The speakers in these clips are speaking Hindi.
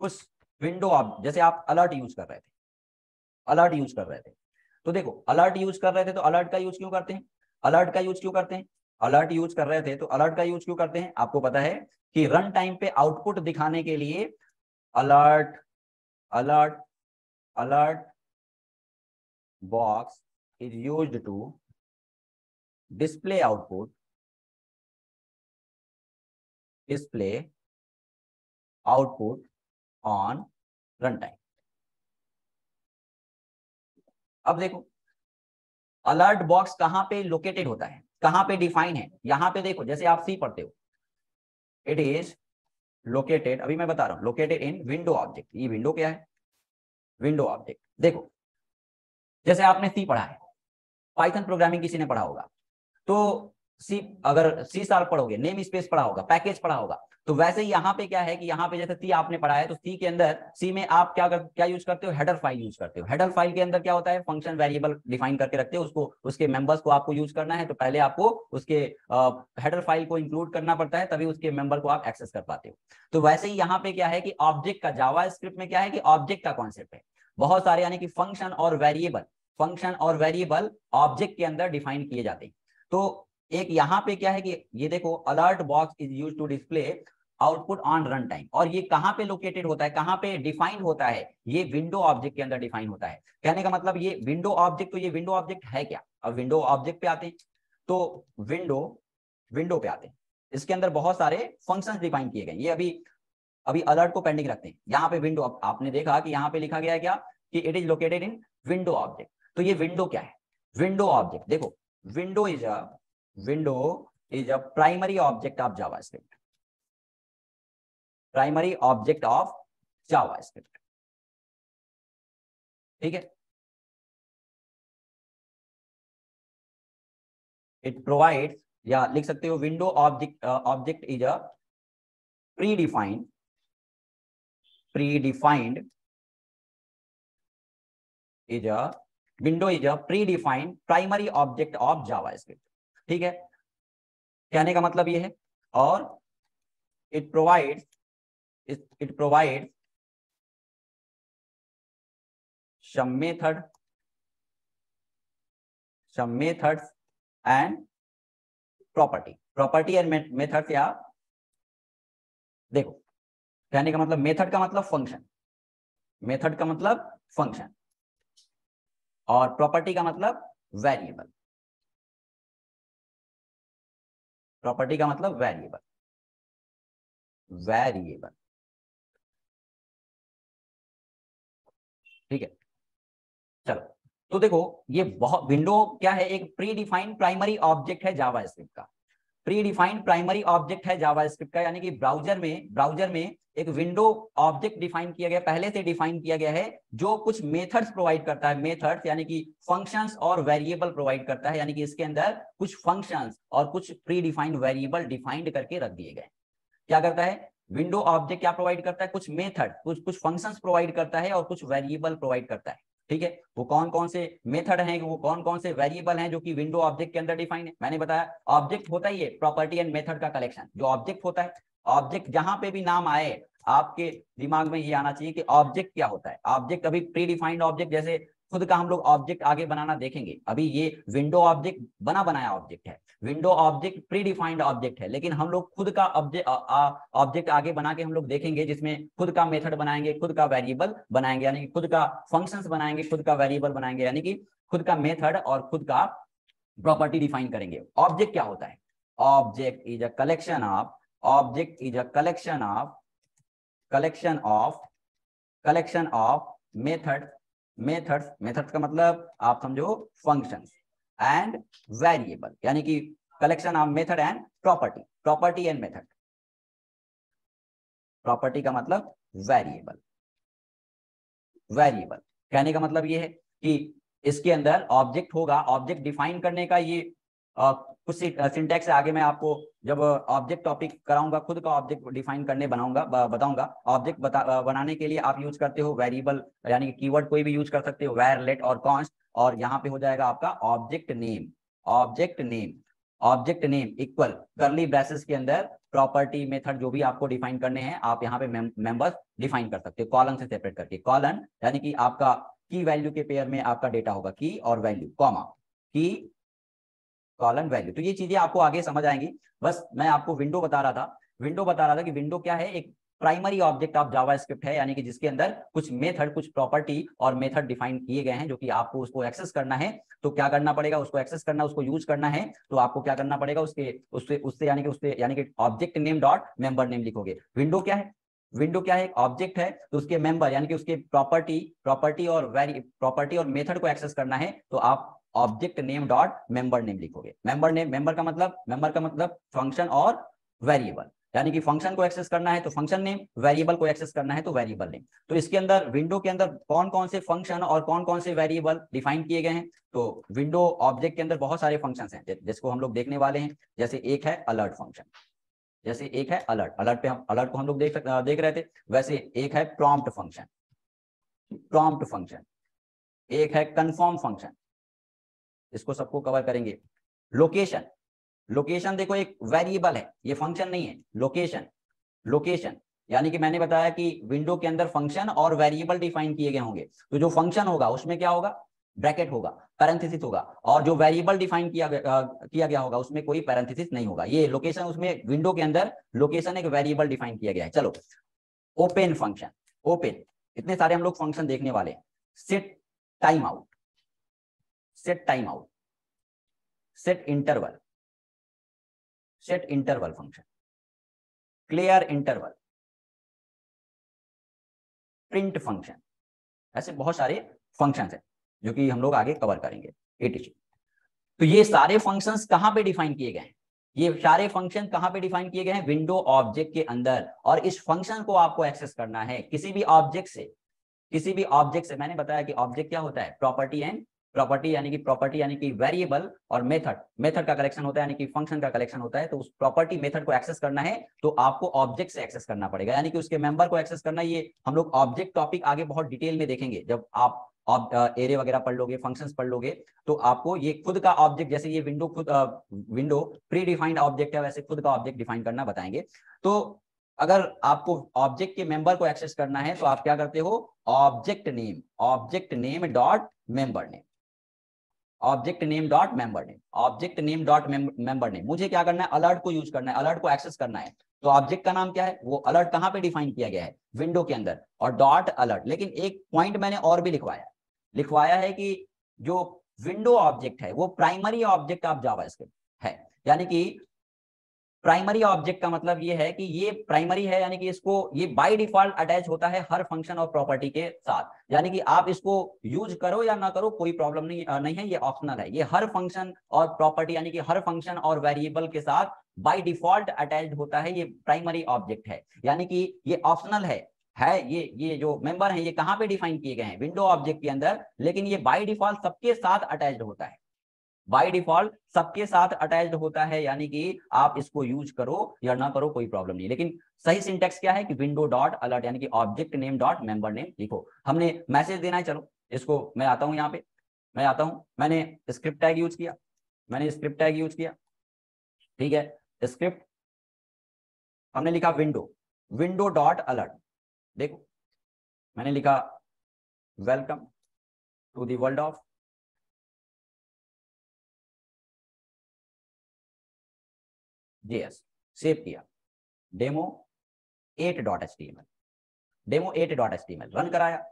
कुछ विंडो जैसे आप अलर्ट यूज कर रहे थे, अलर्ट यूज कर रहे थे, तो देखो अलर्ट यूज कर रहे थे तो अलर्ट का यूज क्यों करते हैं, अलर्ट का यूज क्यों करते हैं, अलर्ट यूज कर रहे थे तो अलर्ट का यूज क्यों करते हैं, आपको पता है कि रन टाइम पे आउटपुट दिखाने के लिए alert alert alert box is used to display output, display output on run time. अब देखो अलर्ट बॉक्स कहां पे लोकेटेड होता है, कहां पे डिफाइन है, यहां पे देखो जैसे आप सी पढ़ते हो, इट इज लोकेटेड, अभी मैं बता रहा हूं, लोकेटेड इन विंडो ऑब्जेक्ट। ये विंडो क्या है, विंडो ऑब्जेक्ट। देखो जैसे आपने सी पढ़ा है, पाइथन प्रोग्रामिंग किसी ने पढ़ा होगा, तो सी, अगर सी शार्प पढ़ोगे, नेम स्पेस पढ़ा होगा, पैकेज पढ़ा होगा, तो वैसे ही यहाँ पे क्या है कि यहाँ पे जैसे सी आपने पढ़ा है, तो सी के अंदर, सी में आप क्या यूज करते हो, हेडर फाइल यूज करते हो। हेडर फाइल के अंदर क्या होता है, फंक्शन वेरिएबल डिफाइन करके रखते हो, उसको, उसके मेंबर्स को आपको यूज करना है, तो पहले आपको उसके हेडर फाइल को इंक्लूड करना पड़ता है, तभी उसके मेंबर को आप एक्सेस कर पाते हो। तो वैसे ही यहाँ पे क्या है कि ऑब्जेक्ट का, जावा स्क्रिप्ट में क्या है कि ऑब्जेक्ट का कॉन्सेप्ट है, बहुत सारे यानी कि फंक्शन और वेरिएबल, फंक्शन और वेरिएबल ऑब्जेक्ट के अंदर डिफाइन किए जाते हैं। तो एक यहाँ पे क्या है कि ये देखो alert box is used to display output on run time, और ये कहां पे लोकेटेड होता है, कहां पे डिफाइन होता है, ये विंडो ऑब्जेक्ट के अंदर डिफाइन होता है। कहने का मतलब ये विंडो ऑब्जेक्ट, तो ये विंडो ऑब्जेक्ट है क्या। अब विंडो ऑब्जेक्ट पे आते हैं, तो विंडो पे आते हैं, इसके अंदर बहुत सारे फंक्शंस डिफाइन किए गए। ये अभी अलर्ट को पेंडिंग रखते हैं, यहाँ पे विंडो, आपने देखा कि यहाँ पे लिखा गया है क्या कि it is located in window object. तो ये विंडो क्या है, विंडो ऑब्जेक्ट, देखो window is a primary object of JavaScript, primary object of JavaScript, ठीक है। इट प्रोवाइड्स, या लिख सकते हो window object is a predefined is a window is a predefined primary object of JavaScript, ठीक है। कहने का मतलब ये है, और it provides some methods and property and methods, या देखो कहने का मतलब मेथड का मतलब फंक्शन, मेथड का मतलब फंक्शन, और प्रॉपर्टी का मतलब वेरिएबल, प्रॉपर्टी का मतलब वेरिएबल, ठीक है। चलो, तो देखो ये बहुत, विंडो क्या है, एक प्री डिफाइंड प्राइमरी ऑब्जेक्ट है जावास्क्रिप्ट का, प्री डिफाइंड प्राइमरी ऑब्जेक्ट है जावास्क्रिप्ट का, यानी कि ब्राउजर में एक विंडो ऑब्जेक्ट डिफाइन किया गया, पहले से डिफाइन किया गया है, जो कुछ मेथड्स प्रोवाइड करता है, मेथड्स यानी कि फंक्शंस और वेरिएबल प्रोवाइड करता है, यानी कि इसके अंदर कुछ फंक्शंस और कुछ प्री डिफाइंड वेरिएबल डिफाइंड करके रख दिए गए। क्या करता है विंडो ऑब्जेक्ट, क्या प्रोवाइड करता है, कुछ मेथड, कुछ फंक्शंस प्रोवाइड करता है और कुछ वेरिएबल प्रोवाइड करता है, ठीक है। वो कौन कौन से मेथड हैं, वो कौन कौन से वेरिएबल हैं जो कि विंडो ऑब्जेक्ट के अंदर डिफाइन है। मैंने बताया ऑब्जेक्ट होता ही है प्रॉपर्टी एंड मेथड का कलेक्शन। जो ऑब्जेक्ट होता है, ऑब्जेक्ट जहां पे भी नाम आए आपके दिमाग में ये आना चाहिए कि ऑब्जेक्ट क्या होता है। ऑब्जेक्ट अभी प्री डिफाइंड ऑब्जेक्ट, जैसे खुद का हम लोग ऑब्जेक्ट आगे बनाना देखेंगे, अभी ये विंडो ऑब्जेक्ट बनाया ऑब्जेक्ट है, window object pre defined object है, लेकिन हम लोग खुद का ऑब्जेक्ट आगे बना के हम लोग देखेंगे, जिसमें खुद का मेथड बनाएंगे, खुद का वेरिएबल बनाएंगे, यानी कि खुद का फंक्शंस बनाएंगे, खुद का वेरिएबल बनाएंगे, यानी कि खुद का मेथड और खुद का प्रॉपर्टी डिफाइन करेंगे। ऑब्जेक्ट क्या होता है, object is a collection of, object is a collection of methods का मतलब आप समझो फंक्शंस, एंड वेरिएबल, यानी कि collection of method and property and method, property का मतलब वेरिएबल। कहने का मतलब ये है कि इसके अंदर ऑब्जेक्ट होगा, ऑब्जेक्ट डिफाइन करने का ये कुछ सिंटैक्स है, आगे मैं आपको जब ऑब्जेक्ट टॉपिक कराऊंगा, खुद का ऑब्जेक्ट डिफाइन करने बताऊंगा। ऑब्जेक्ट बनाने के लिए आप यूज करते हो वेरिएबल, यानी कि कीवर्ड कोई भी यूज कर सकते हो, वेर, लेट और कॉन्स्ट, और यहाँ पे हो जाएगा आपका ऑब्जेक्ट नेम इक्वल करली ब्रेसेस के अंदर प्रॉपर्टी, मेथड जो भी आपको डिफाइन करने हैं आप यहाँ पे मेंबर्स डिफाइन कर सकते हो कॉलन से सेपरेट करके। कॉलन यानी कि आपका की वैल्यू के पेयर में आपका डेटा होगा, की और वैल्यू, कॉमा की कॉलन वैल्यू। तो ये चीजें आपको आगे समझ आएंगी। बस मैं आपको विंडो बता रहा था कि विंडो क्या है, एक प्राइमरी ऑब्जेक्ट ऑफ जावास्क्रिप्ट है, यानी कि जिसके अंदर कुछ मेथड, कुछ प्रॉपर्टी और मेथड डिफाइन किए गए हैं जो कि आपको उसको एक्सेस करना है। तो क्या करना पड़ेगा, उसको एक्सेस करना, उसको यूज करना है तो आपको क्या करना पड़ेगा, उससे यानी कि object name dot member name लिखोगे। विंडो क्या है, विंडो क्या है, एक ऑब्जेक्ट है तो उसके मेंबर यानी कि उसके प्रॉपर्टी और मेथड को एक्सेस करना है तो आप object name dot member name लिखोगे। मेंबर का मतलब फंक्शन और वेरिएबल, यानी कि फंक्शन को एक्सेस करना है तो फंक्शन नेम, वेरिएबल को एक्सेस करना है तो वेरिएबल नेम। तो इसके अंदर विंडो के अंदर कौन कौन से फंक्शन और कौन कौन से वेरिएबल डिफाइन किए गए हैं। तो विंडो ऑब्जेक्ट के अंदर बहुत सारे फंक्शंस हैं जिसको हम लोग देखने वाले हैं। जैसे एक है अलर्ट फंक्शन, जैसे एक है अलर्ट को हम लोग देख रहे थे। वैसे एक है प्रॉम्प्ट फंक्शन, एक है कन्फर्म फंक्शन, इसको सबको कवर करेंगे। लोकेशन देखो एक वेरिएबल है, ये फंक्शन नहीं है। लोकेशन यानी कि मैंने बताया कि विंडो के अंदर फंक्शन और वेरिएबल डिफाइन किए गए होंगे। तो जो फंक्शन होगा उसमें क्या होगा, ब्रैकेट होगा, पैरेंथेसिस होगा, और जो वेरिएबल डिफाइन किया गया होगा उसमें कोई पैरेंथेसिस नहीं होगा। ये लोकेशन, उसमें विंडो के अंदर लोकेशन एक वेरिएबल डिफाइन किया गया है। चलो ओपन फंक्शन, ओपन, इतने सारे हम लोग फंक्शन देखने वाले हैं। Set time out, set interval function, clear interval, print function, ऐसे बहुत सारे फंक्शंस हैं जो कि हम लोग आगे कवर करेंगे etc। तो ये सारे फंक्शंस कहां पे डिफाइन किए गए हैं, ये सारे फंक्शन कहां पे डिफाइन किए गए हैं, विंडो ऑब्जेक्ट के अंदर। और इस फंक्शन को आपको एक्सेस करना है किसी भी ऑब्जेक्ट से। मैंने बताया कि ऑब्जेक्ट क्या होता है, प्रॉपर्टी यानी कि वेरिएबल, और मेथड का कलेक्शन होता है, यानी कि फंक्शन का कलेक्शन होता है। तो उस प्रॉपर्टी मेथड को एक्सेस करना है तो आपको ऑब्जेक्ट से एक्सेस करना पड़ेगा, यानी कि उसके मेंबर को एक्सेस करना। ये हम लोग ऑब्जेक्ट टॉपिक आगे बहुत डिटेल में देखेंगे जब आप एरे वगैरह पढ़ लोगे, फंक्शंस पढ़ लोगे, तो आपको ये खुद का ऑब्जेक्ट, जैसे ये विंडो प्री डिफाइंड ऑब्जेक्ट है, वैसे खुद का ऑब्जेक्ट डिफाइन करना बताएंगे। तो अगर आपको ऑब्जेक्ट के मेंबर को एक्सेस करना है तो आप क्या करते हो, object name dot member name, मुझे क्या करना है, अलर्ट को यूज करना है, अलर्ट को एक्सेस करना है। तो ऑब्जेक्ट का नाम क्या है, वो अलर्ट कहां पे डिफाइन किया गया है, विंडो के अंदर, और डॉट अलर्ट। लेकिन एक पॉइंट मैंने और भी लिखवाया है कि जो विंडो ऑब्जेक्ट है वो प्राइमरी ऑब्जेक्ट ऑफ जावास्क्रिप्ट है। यानी कि प्राइमरी ऑब्जेक्ट का मतलब ये है कि ये प्राइमरी है, यानी कि इसको ये बाय डिफॉल्ट अटैच होता है हर फंक्शन और प्रॉपर्टी के साथ। यानी कि आप इसको यूज करो या ना करो कोई प्रॉब्लम नहीं है, ये ऑप्शनल है। ये हर फंक्शन और प्रॉपर्टी यानी कि हर फंक्शन और वेरिएबल के साथ बाय डिफॉल्ट अटैच्ड होता है, ये प्राइमरी ऑब्जेक्ट है। यानी कि ये ऑप्शनल है ये जो मेंबर है ये कहां पे डिफाइन किए गए हैं, विंडो ऑब्जेक्ट के अंदर, लेकिन ये बाय डिफॉल्ट सबके साथ अटैच्ड होता है, यानी कि आप इसको यूज करो या ना करो कोई प्रॉब्लम नहीं। लेकिन सही सिंटेक्स क्या है कि विंडो डॉट अलर्ट यानी कि object name dot member name लिखो। हमने मैसेज देना है, चलो इसको मैं आता हूं, यहाँ पे मैं आता हूं, मैंने स्क्रिप्ट टैग यूज किया, ठीक है। स्क्रिप्ट हमने लिखा विंडो डॉट अलर्ट, देखो मैंने लिखा welcome to the world of JS, save किया, demo8.html रन कराया।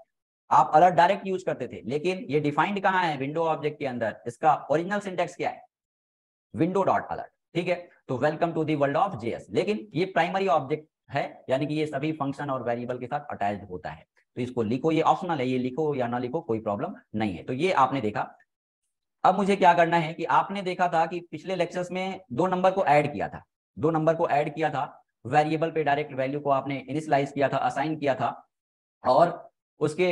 आप अलर्ट डायरेक्ट यूज करते थे, लेकिन ये डिफाइंड कहां है, विंडो ऑब्जेक्ट के अंदर। इसका ओरिजिनल सिंटेक्स क्या है, विंडो डॉट अलर्ट, ठीक है। तो welcome to the world of JS, लेकिन ये प्राइमरी ऑब्जेक्ट है, यानी कि ये सभी फंक्शन और वेरिएबल के साथ अटैच्ड होता है। तो इसको लिखो, ये ऑप्शनल है, ये लिखो या ना लिखो कोई प्रॉब्लम नहीं है। तो ये आपने देखा। अब मुझे क्या करना है कि आपने देखा था कि पिछले लेक्चर्स में 2 नंबर को ऐड किया था, वेरिएबल पे डायरेक्ट वैल्यू को आपने इनिशियलाइज किया था, असाइन किया था, और उसके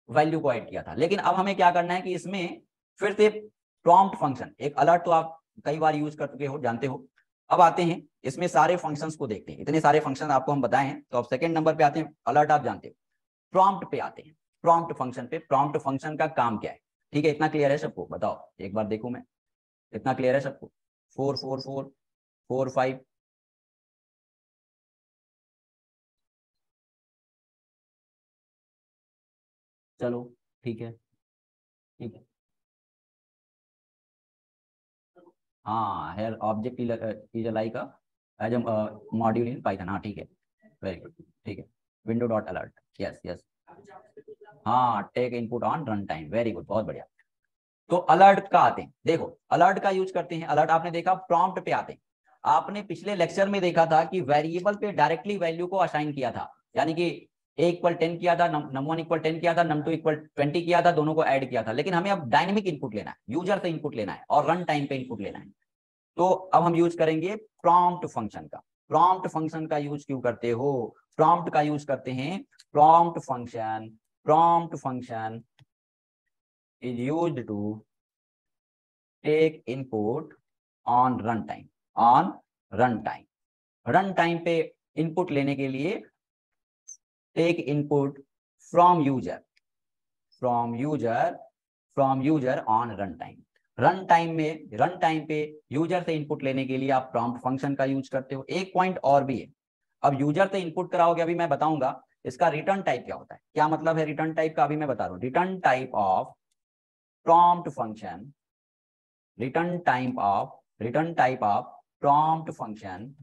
वैल्यू को ऐड किया था। लेकिन अब हमें क्या करना है कि इसमें फिर से प्रॉम्प्ट फंक्शन, एक अलर्ट तो आप कई बार यूज कर चुके हो, जानते हो। अब आते हैं इसमें सारे फंक्शंस को देखते हैं, इतने सारे फंक्शन आपको हम बताए हैं। तो अब सेकंड नंबर पे आते हैं, अलर्ट आप जानते हो। प्रॉम्प्ट पे आते हैं, प्रॉम्प्ट फंक्शन का काम क्या है, ठीक है। इतना क्लियर है सबको, बताओ एक बार देखूं मैं, इतना क्लियर है सबको, 4 4 4 4 5 चलो ठीक है, ठीक है। हाँ, here object is like as module in Python. हाँ ठीक है, वेरी गुड, ठीक है। Window dot alert, yes yes. हाँ, take input on run time, very good, बहुत बढ़िया। तो अलर्ट का आते हैं, देखो अलर्ट का यूज करते हैं। अलर्ट आपने देखा प्रॉम्प्ट पे आते हैं। आपने पिछले लेक्चर में देखा था कि वेरिएबल पे डायरेक्टली वैल्यू को असाइन किया था, यानी कि a इक्वल 10 किया था, num1 इक्वल 10 किया था, num2 इक्वल 20 किया था, दोनों को ऐड किया था। लेकिन हमें अब डायनेमिक इनपुट लेना है, यूजर से इनपुट लेना है और रन टाइम पे इनपुट लेना है। तो अब हम यूज करेंगे प्रॉम्प्ट फंक्शन का। प्रॉम्प्ट फंक्शन का यूज क्यों करते हो? प्रॉम्प्ट का यूज करते हैं, prompt function, prompt function is used to take input on run time, on run time. Run time पे इनपुट लेने के लिए take input from user, from user, from user on run time. Run time में, रन टाइम पे यूजर से इनपुट लेने के लिए आप प्रॉम्प्ट फंक्शन का यूज करते हो। एक पॉइंट और भी है, अब यूजर से इनपुट कराओगे, अभी मैं बताऊंगा इसका रिटर्न टाइप क्या होता है, क्या मतलब है रिटर्न टाइप का, अभी मैं बता रहा हूं। Return type of prompt function, return type of, return type of prompt function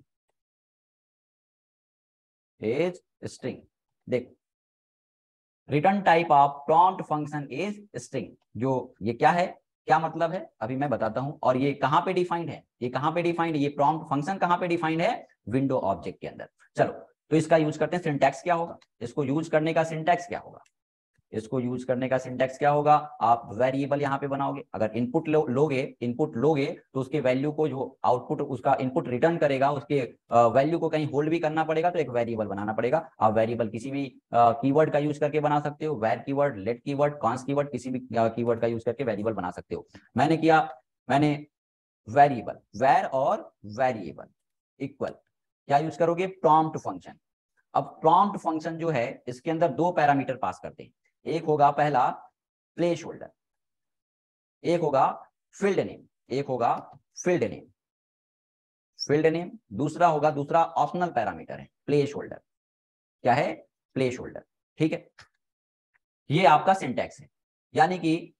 is string. देखो, return type of prompt function is string. जो ये क्या है, क्या मतलब है, अभी मैं बताता हूं। और ये कहां पे डिफाइंड है, ये कहां पे डिफाइंड है, ये प्रॉम्प्ट फंक्शन कहां पे डिफाइंड है? विंडो ऑब्जेक्ट के अंदर। चलो, तो इसका यूज करते हैं। सिंटैक्स क्या होगा, इसको यूज करने का सिंटैक्स क्या होगा? इसको यूज करने का सिंटैक्स क्या होगा? आप वेरिएबल यहाँ पे बनाओगे। अगर इनपुट लोगे, इनपुट लोगे तो उसके वैल्यू को, जो आउटपुट उसका इनपुट रिटर्न करेगा, उसके वैल्यू को कहीं होल्ड भी करना पड़ेगा, तो एक वेरिएबल बनाना पड़ेगा। आप वेरिएबल किसी भी कीवर्ड का यूज करके बना सकते हो, var keyword, let keyword, const keyword, किसी भी कीवर्ड का यूज करके वेरिएबल बना सकते हो। मैंने किया, मैंने वेरिएबल, वेर और वेरिएबल इक्वल, क्या यूज करोगे? Prompt function. अब प्रॉम्प्ट फंक्शन जो है, इसके अंदर दो पैरामीटर पास करते हैं। एक होगा पहला प्लेस होल्डर, एक होगा फील्ड नेम, एक होगा फील्ड नेम, फील्ड नेम। दूसरा होगा, दूसरा ऑप्शनल पैरामीटर है प्लेस होल्डर। क्या है? प्लेस होल्डर, ठीक है। ये आपका सिंटैक्स है, यानी कि,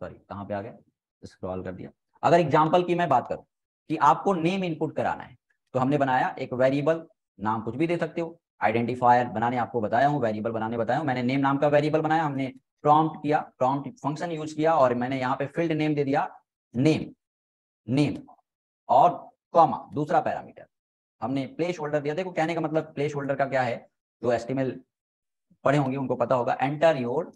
सॉरी कहां पे आ गया, स्क्रॉल कर दिया। अगर एग्जांपल की मैं बात करूं कि आपको नेम इनपुट कराना है, तो हमने बनाया एक वेरिएबल, नाम कुछ भी दे सकते हो। आइडेंटिफायर बनाने आपको बताया हूं, वेरिएबल बनाने बताया हूं। मैंने नेम नाम का वेरिएबल बनाया, हमने प्रॉम्प्ट किया, प्रॉम्प्ट फंक्शन यूज किया, और मैंने यहाँ पे फील्ड नेम दे दिया, नेम, नेम और कॉमा दूसरा पैरामीटर, हमने प्लेस होल्डर दिया। देखो, कहने का मतलब प्लेस होल्डर का क्या है, तो एचटीएमएल पढ़े होंगे उनको पता होगा। एंटर योर,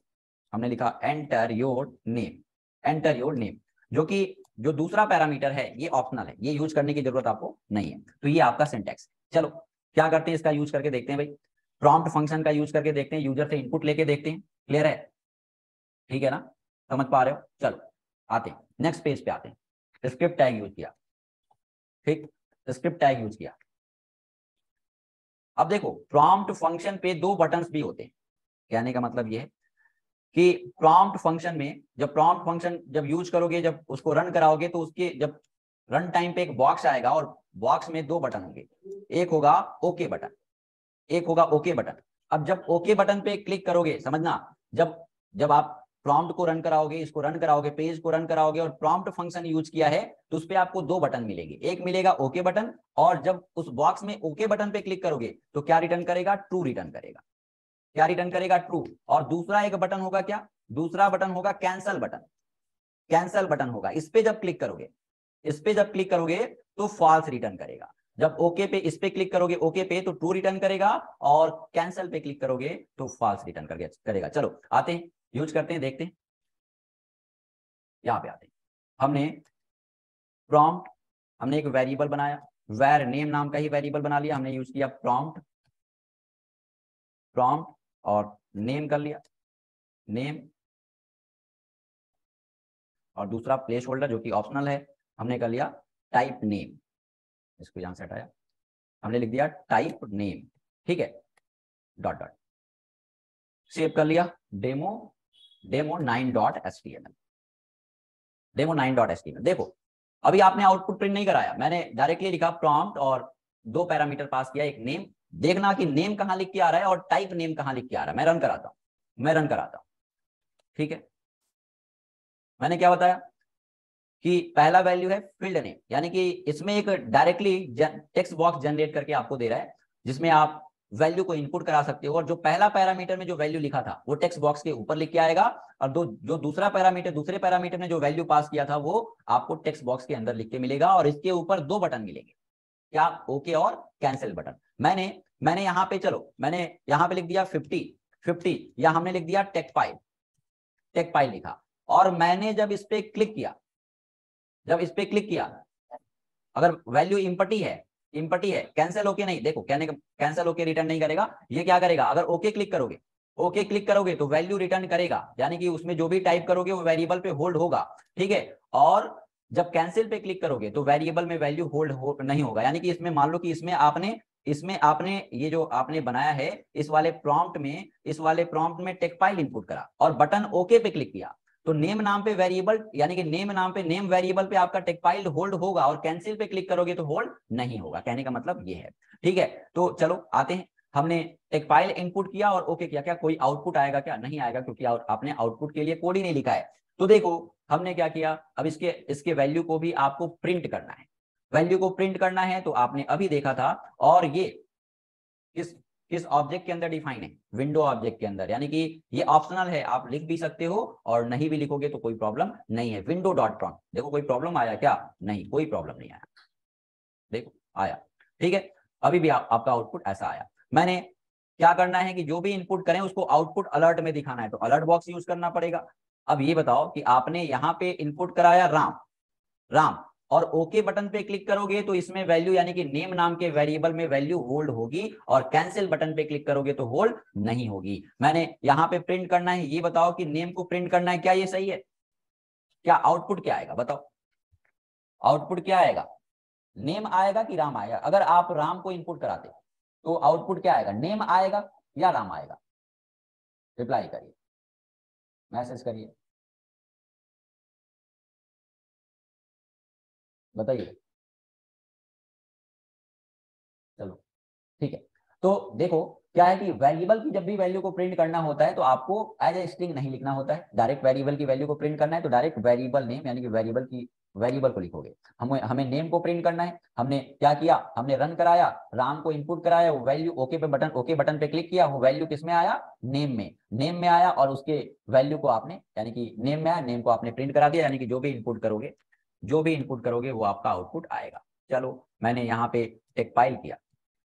हमने लिखा enter your name, enter your name, जो कि जो दूसरा पैरामीटर है ये ऑप्शनल है, ये यूज करने की जरूरत आपको नहीं है। तो ये आपका सिंटैक्स। चलो क्या करते हैं, इसका यूज करके देखते हैं भाई। प्रॉम्प्ट फंक्शन का यूज करके देखते हैं, यूजर से इनपुट लेके देखते हैं। क्लियर है? ठीक है ना, समझ पा रहे हो? चलो आते हैं नेक्स्ट पेज पे आते हैं। स्क्रिप्ट टैग यूज किया, ठीक, स्क्रिप्ट टैग यूज किया। अब देखो, प्रॉम्प्ट फंक्शन पे दो बटन्स भी होते हैं। कहने का मतलब ये है कि प्रॉम्प्ट फंक्शन में, जब प्रॉम्प्ट फंक्शन जब यूज करोगे, जब उसको रन कराओगे, तो उसके जब रन टाइम पे एक बॉक्स आएगा, और बॉक्स में दो बटन होंगे। एक होगा ओके बटन, एक होगा ओके बटन। अब जब ओके बटन पे क्लिक करोगे, समझना, जब जब आप प्रॉम्प्ट को रन कराओगे, इसको रन कराओगे, पेज को रन कराओगे, और प्रॉम्प्ट फंक्शन यूज किया है, तो उस पर आपको दो बटन मिलेंगे। एक मिलेगा ओके बटन, और जब उस बॉक्स में ओके बटन पे क्लिक करोगे, तो क्या रिटर्न करेगा? ट्रू रिटर्न करेगा। क्या रिटर्न करेगा? ट्रू। और दूसरा एक बटन होगा, क्या? दूसरा बटन होगा कैंसल बटन, कैंसल बटन होगा। इस पे जब क्लिक करोगे, इस पे जब क्लिक करोगे तो फॉल्स रिटर्न करेगा। जब ओके पे, इस पे क्लिक करोगे ओके पे, तो ट्रू रिटर्न करेगा, और कैंसल पे क्लिक करोगे तो फॉल्स रिटर्न करेगा। चलो आते हैं, यूज करते हैं, देखते हैं। यहां पे आते हैं, हमने प्रॉम्प्ट, हमने एक वेरिएबल बनाया, वेर नेम नाम का ही वेरिएबल बना लिया, हमने यूज किया प्रॉम्प्ट, प्रॉम्प्ट और नेम कर लिया, नेम, और दूसरा प्लेस होल्डर जो कि ऑप्शनल है, हमने कर लिया टाइप नेम। इसको यहां से हटाया, हमने लिख दिया टाइप नेम, ठीक है, डॉट डॉट, सेव कर लिया। Demo, demo 9.html, demo 9.html। देखो, अभी आपने आउटपुट प्रिंट नहीं कराया, मैंने डायरेक्टली लिखा प्रॉम्प्ट और दो पैरामीटर पास किया, एक नेम। देखना कि नेम कहां लिख के आ रहा है और टाइप नेम कहां लिख के आ रहा है। मैं रन कराता हूं, मैं रन कराता हूं। ठीक है, मैंने क्या बताया कि पहला वैल्यू है फील्ड नेम, यानी कि इसमें एक डायरेक्टली टेक्स्ट बॉक्स जनरेट करके आपको दे रहा है जिसमें आप वैल्यू को इनपुट करा सकते हो, और जो पहला पैरामीटर में जो वैल्यू लिखा था वो टेक्स्ट बॉक्स के ऊपर लिख के आएगा, और जो दूसरे पैरामीटर ने जो वैल्यू पास किया था वो आपको टेक्स्ट बॉक्स के अंदर लिख के मिलेगा, और इसके ऊपर दो बटन मिलेंगे, क्या, ओके और कैंसिल बटन। मैंने यहाँ पे, चलो मैंने यहाँ पे लिख दिया 50 या हमने लिख दिया टेक फाइल लिखा, और मैंने जब इस पे क्लिक किया, अगर वैल्यू इम्पटी है कैंसिल होके नहीं, देखो कहने का कैंसिल होके रिटर्न नहीं करेगा, ये क्या करेगा, अगर ओके क्लिक करोगे तो वैल्यू रिटर्न करेगा, यानी कि उसमें जो भी टाइप करोगे वो वेरिएबल पे होल्ड होगा, ठीक है। और जब कैंसिल पे क्लिक करोगे तो वेरिएबल में वैल्यू होल्ड नहीं होगा, यानी कि इसमें मान लो कि इसमें आपने ये जो आपने बनाया है इस वाले प्रॉम्प्ट में टेक फाइल इनपुट करा और बटन ओके पे क्लिक किया, तो नेम नाम पे वेरिएबल, यानी कि नेम वेरिएबल पे आपका टेक फाइल होल्ड होगा, और कैंसिल पे क्लिक करोगे तो होल्ड नहीं होगा, कहने का मतलब ये है, ठीक है। तो चलो आते हैं, हमने टेक फाइल इनपुट किया और ओके किया, क्या कोई आउटपुट आएगा, क्या नहीं आएगा, क्योंकि आपने आउटपुट के लिए कोड ही नहीं लिखा है। तो देखो हमने क्या किया, अब इसके वैल्यू को भी आपको प्रिंट करना है, तो आपने अभी देखा था, और ये किस ऑब्जेक्ट के अंदर डिफाइन है, विंडो ऑब्जेक्ट के अंदर, यानी कि ये ऑप्शनल है, आप लिख भी सकते हो और नहीं भी लिखोगे तो कोई प्रॉब्लम नहीं है। विंडो डॉट प्रॉम्प्ट, देखो कोई प्रॉब्लम आया क्या, नहीं, कोई प्रॉब्लम नहीं आया, देखो आया, ठीक है। अभी भी आपका आउटपुट ऐसा आया। मैंने क्या करना है कि जो भी इनपुट करें उसको आउटपुट अलर्ट में दिखाना है, तो अलर्ट बॉक्स यूज करना पड़ेगा। अब ये बताओ कि आपने यहाँ पे इनपुट कराया राम और ओके बटन पे क्लिक करोगे तो इसमें वैल्यू, यानी कि नेम नाम के वेरिएबल में वैल्यू होल्ड होगी, और कैंसिल बटन पे क्लिक करोगे तो होल्ड नहीं होगी। मैंने यहाँ पे प्रिंट करना है, ये बताओ कि नेम को प्रिंट करना है, क्या ये सही है, क्या आउटपुट क्या आएगा, बताओ आउटपुट क्या आएगा, नेम आएगा कि राम आएगा। अगर आप राम को इनपुट कराते तो आउटपुट क्या आएगा, नेम आएगा या राम आएगा, रिप्लाई करिए, मैसेज करिए, बताइए। चलो ठीक है, तो देखो क्या है कि वेरिएबल की जब भी वैल्यू को प्रिंट करना होता है तो आपको एज ए स्ट्रिंग नहीं लिखना होता है, डायरेक्ट वेरिएबल की वैल्यू को प्रिंट करना है तो डायरेक्ट वेरिएबल नेम, यानी कि वेरिएबल को लिखोगे। हमें नेम को प्रिंट करना है, हमने क्या किया, हमने रन कराया, राम को इनपुट कराया, वो वैल्यू ओके बटन पे क्लिक किया, वो वैल्यू किस में आया, नेम में आया, और उसके वैल्यू को आपने, यानी कि नेम में आया, नेम को आपने प्रिंट करा दिया, यानी कि जो भी इनपुट करोगे वो आपका आउटपुट आएगा। चलो मैंने यहाँ पे टेक फाइल किया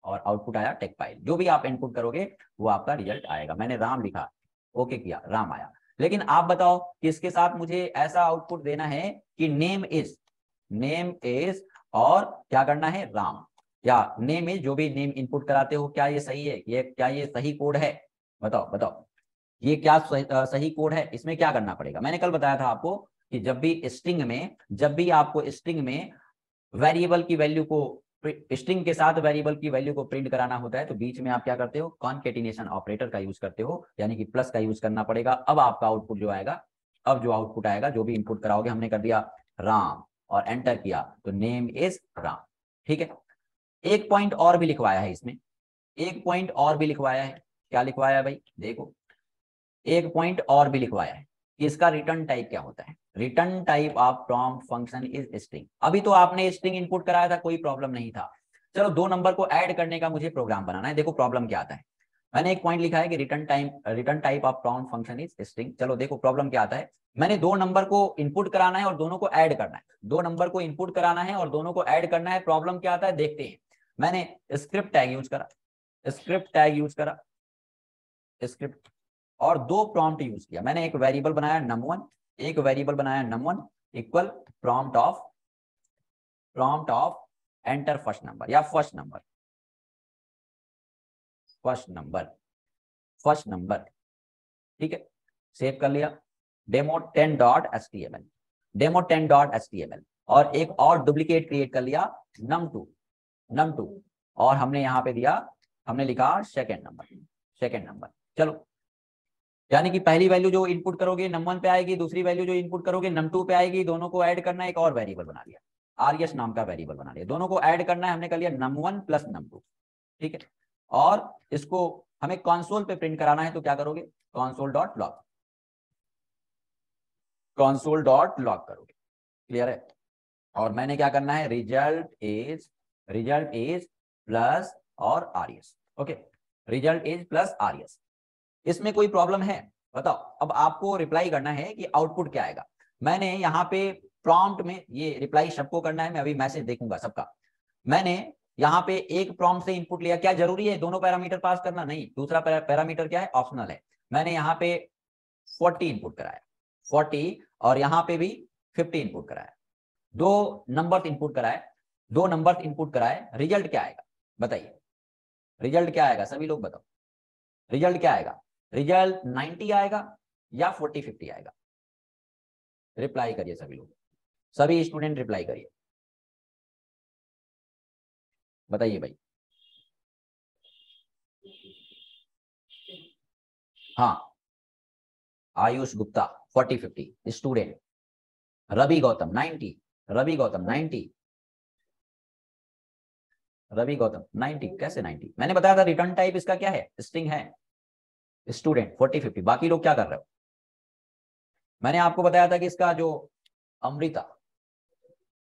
और आउटपुट आया टेक फाइल, जो भी आप इनपुट करोगे वो आपका रिजल्ट आएगा। मैंने राम लिखा, ओके किया, राम आया। लेकिन आप बताओ कि इसके साथ मुझे ऐसा आउटपुट देना है कि नेम इज और क्या करना है, राम, या नेम इज, जो भी नेम इनपुट कराते हो, क्या ये सही है, क्या ये सही कोड है, बताओ ये क्या सही कोड है। इसमें क्या करना पड़ेगा, मैंने कल बताया था आपको कि जब भी आपको स्ट्रिंग में वेरिएबल की वैल्यू को, स्ट्रिंग के साथ वेरिएबल की वैल्यू को प्रिंट कराना होता है तो बीच में आप क्या करते हो, कॉन्केटिनेशन ऑपरेटर का यूज करते हो, यानी कि प्लस का यूज करना पड़ेगा। अब आपका आउटपुट जो आएगा, जो भी इनपुट कराओगे, हमने कर दिया राम और एंटर किया तो नेम इज राम, ठीक है। एक पॉइंट और भी लिखवाया है इसमें, क्या लिखवाया है भाई, देखो एक पॉइंट और भी लिखवाया है कि इसका रिटर्न टाइप क्या होता है, return type of prompt function is string. अभी तो आपने स्ट्रिंग इनपुट कराया था, कोई प्रॉब्लम नहीं था। चलो 2 नंबर को ऐड करने का मुझे प्रोग्राम बनाना है, देखो प्रॉब्लम क्या आता है। मैंने एक पॉइंट लिखा है कि return type of prompt function is string. चलो देखो प्रॉब्लम क्या आता है, मैंने 2 नंबर को इनपुट कराना है और दोनों को ऐड करना है, 2 नंबर को इनपुट कराना है और दोनों को ऐड करना है। प्रॉब्लम क्या आता है देखते हैं। मैंने स्क्रिप्ट टैग यूज करा, स्क्रिप्ट, और 2 प्रॉम्प्ट यूज किया। मैंने एक वेरिएबल बनाया num1 equal prompt of enter first number या फर्स्ट नंबर, ठीक है, सेव कर लिया, demo10.html, और एक और डुप्लीकेट क्रिएट कर लिया num2, और हमने यहाँ पे दिया, हमने लिखा सेकेंड नंबर। चलो, यानी कि पहली वैल्यू जो इनपुट करोगे num1 पे आएगी, दूसरी वैल्यू जो इनपुट करोगे num2 पे आएगी, दोनों को ऐड करना है, एक और वेरिएबल बना लिया, आरएस नाम का वेरिएबल बना लिया, दोनों को ऐड करना है, हमने कर लिया num1 प्लस num2, ठीक है। और इसको हमें कंसोल पे प्रिंट कराना है, तो क्या करोगे, console.log, कंसोल डॉट लॉग करोगे, क्लियर है। और मैंने क्या करना है, रिजल्ट इज प्लस और RS, okay, result is plus RS. इसमें कोई प्रॉब्लम है बताओ। अब आपको रिप्लाई करना है कि आउटपुट क्या आएगा। मैंने यहाँ पे प्रॉम्प्ट में, ये रिप्लाई सबको करना है, मैं अभी मैसेज देखूंगा सबका। मैंने यहाँ पे एक प्रॉम्प्ट से इनपुट लिया, क्या जरूरी है दोनों पैरामीटर पास करना? नहीं, दूसरा पैरामीटर क्या है, ऑप्शनल है। मैंने यहाँ पे 40 इनपुट कराया, 40, और यहाँ पे भी 50 इनपुट कराया, दो नंबर इनपुट कराए, दो नंबर इनपुट कराए। रिजल्ट क्या आएगा बताइए, रिजल्ट क्या आएगा सभी लोग बताओ, रिजल्ट क्या आएगा? रिजल्ट 90 आएगा या 40-50 आएगा? रिप्लाई करिए सभी लोग, सभी स्टूडेंट रिप्लाई करिए, बताइए भाई। हाँ, आयुष गुप्ता 40-50 स्टूडेंट, रवि गौतम 90, रवि गौतम 90, रवि गौतम 90, कैसे 90? मैंने बताया था रिटर्न टाइप इसका क्या है, स्ट्रिंग है। स्टूडेंट 40-50, बाकी लोग क्या कर रहे हो? मैंने आपको बताया था कि इसका जो अमृता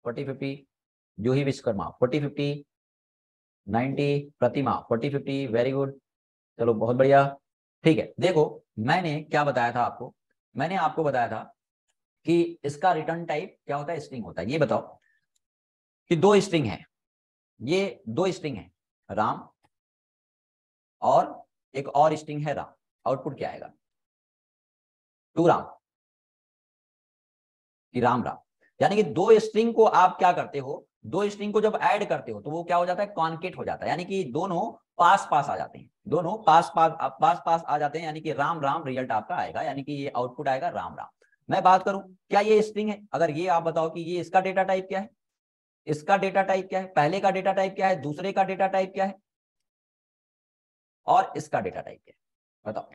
40-50, जूही विश्वकर्मा 40-50, 90, प्रतिमा 40-50, वेरी गुड, चलो बहुत बढ़िया। ठीक है, देखो मैंने क्या बताया था आपको, मैंने आपको बताया था कि इसका रिटर्न टाइप क्या होता है, स्ट्रिंग होता है। ये बताओ कि दो स्ट्रिंग है, ये दो स्ट्रिंग है, राम और एक और स्ट्रिंग है राम, आउटपुट क्या आएगा? टू राम कि राम राम। यानी कि दो स्ट्रिंग को आप क्या करते हो, दो स्ट्रिंग को जब ऐड करते हो तो वो क्या हो जाता है, कॉन्केट हो जाता है, यानी कि दोनों पास पास आ जाते हैं, दोनों पास पास आ जाते हैं, यानी कि राम राम रिजल्ट आपका आएगा, यानी कि ये आउटपुट आएगा राम राम। मैं बात करूं क्या ये स्ट्रिंग है, अगर ये आप बताओ कि ये इसका डेटा टाइप क्या है, इसका डेटा टाइप क्या है, पहले का डेटा टाइप क्या है, दूसरे का डेटा टाइप क्या है, और इसका डेटा टाइप क्या है बताओ।